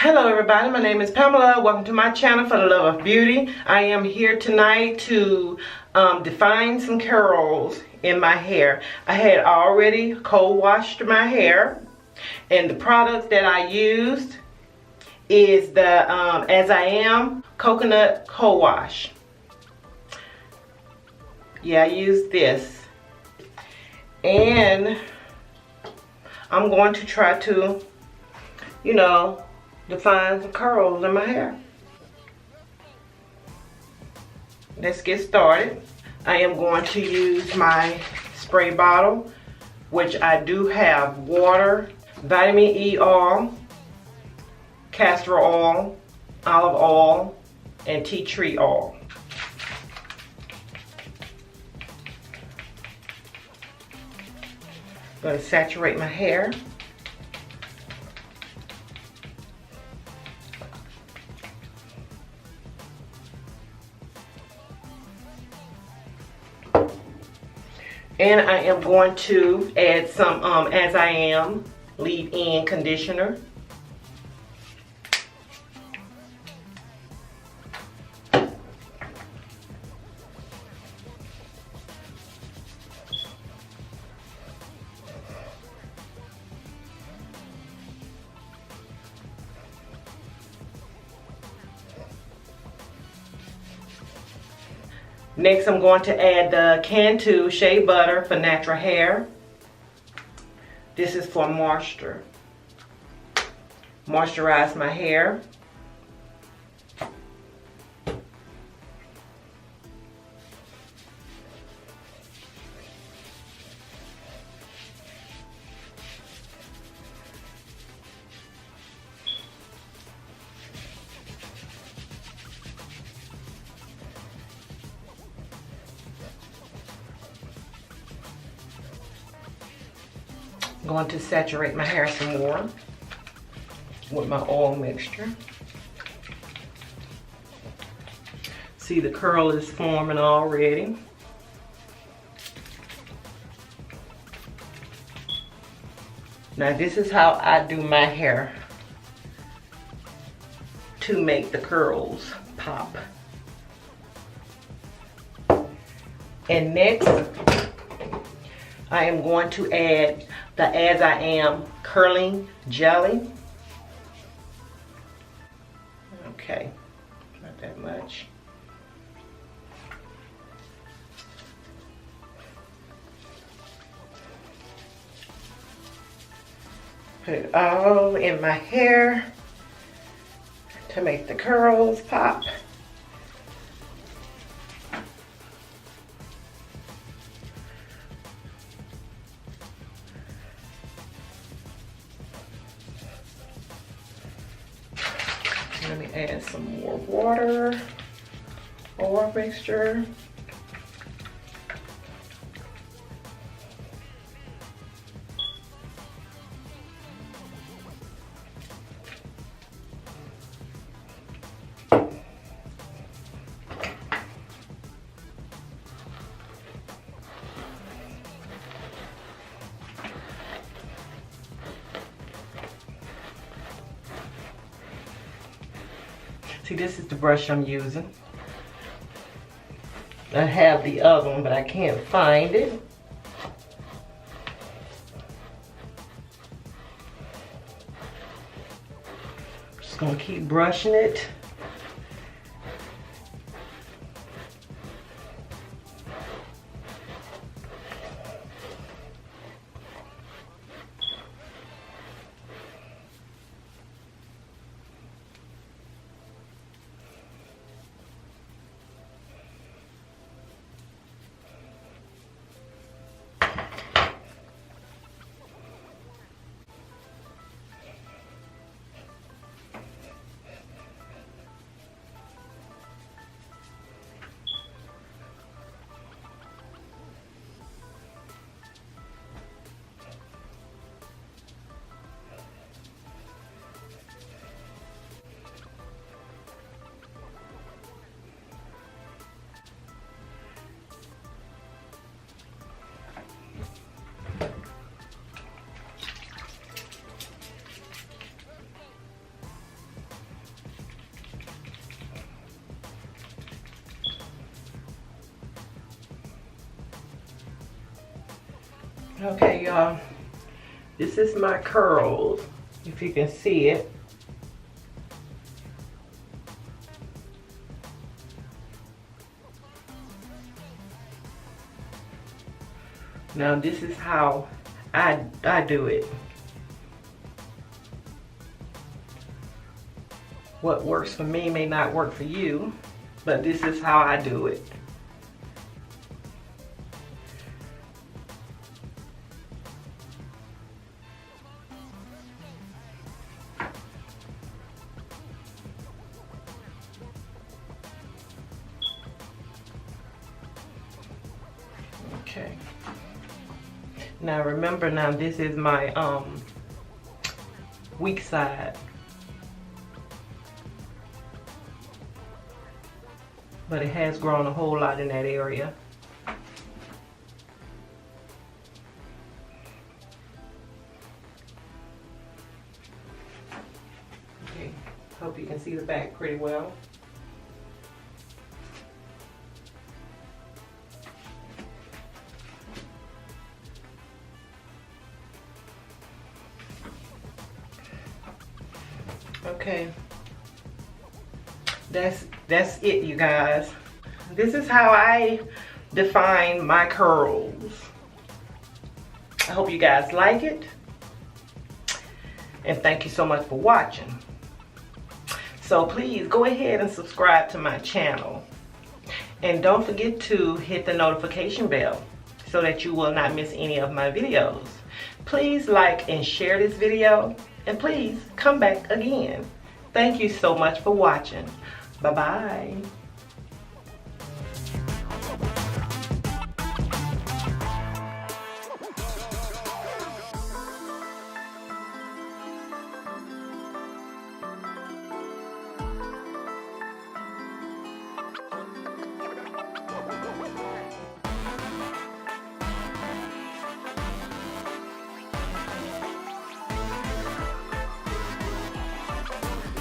Hello everybody, my name is Pamela. Welcome to my channel for the love of beauty. I am here tonight to define some curls in my hair. I had already cold washed my hair, and the product that I used is the As I Am Coconut Cold Wash. Yeah, I used this, and I'm going to try to, define some curls in my hair. Let's get started. I am going to use my spray bottle, which I do have water, vitamin E oil, castor oil, olive oil, and tea tree oil. I'm going to saturate my hair. And I am going to add some As I Am leave-in conditioner. Next, I'm going to add the Cantu Shea Butter for natural hair. This is for moisture. Moisturize my hair. I'm going to saturate my hair some more with my oil mixture. See, the curl is forming already. Now this is how I do my hair to make the curls pop. And next, I am going to add the As I Am curling jelly. Okay, not that much. Put it all in my hair to make the curls pop. Let me add some more water, oil mixture. See, this is the brush I'm using. I have the other one, but I can't find it. Just gonna keep brushing it. Okay, y'all, this is my curls, if you can see it. Now this is how I do it. What works for me may not work for you, but this is how I do it. Okay. Now remember, now this is my weak side. But it has grown a whole lot in that area. Okay, hope you can see the back pretty well. Okay, that's it, you guys. This is how I define my curls. I hope you guys like it, and thank you so much for watching. So please go ahead and subscribe to my channel, and don't forget to hit the notification bell so that you will not miss any of my videos. Please like and share this video, and please come back again. Thank you so much for watching. Bye-bye.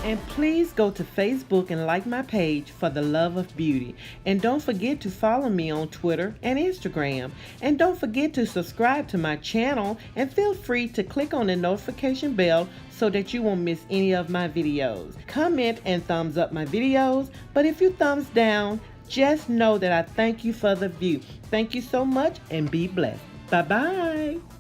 And please go to Facebook and like my page for the love of beauty. And don't forget to follow me on Twitter and Instagram. And don't forget to subscribe to my channel, and feel free to click on the notification bell so that you won't miss any of my videos. Comment and thumbs up my videos, but if you thumbs down, just know that I thank you for the view. Thank you so much, and be blessed. Bye-bye.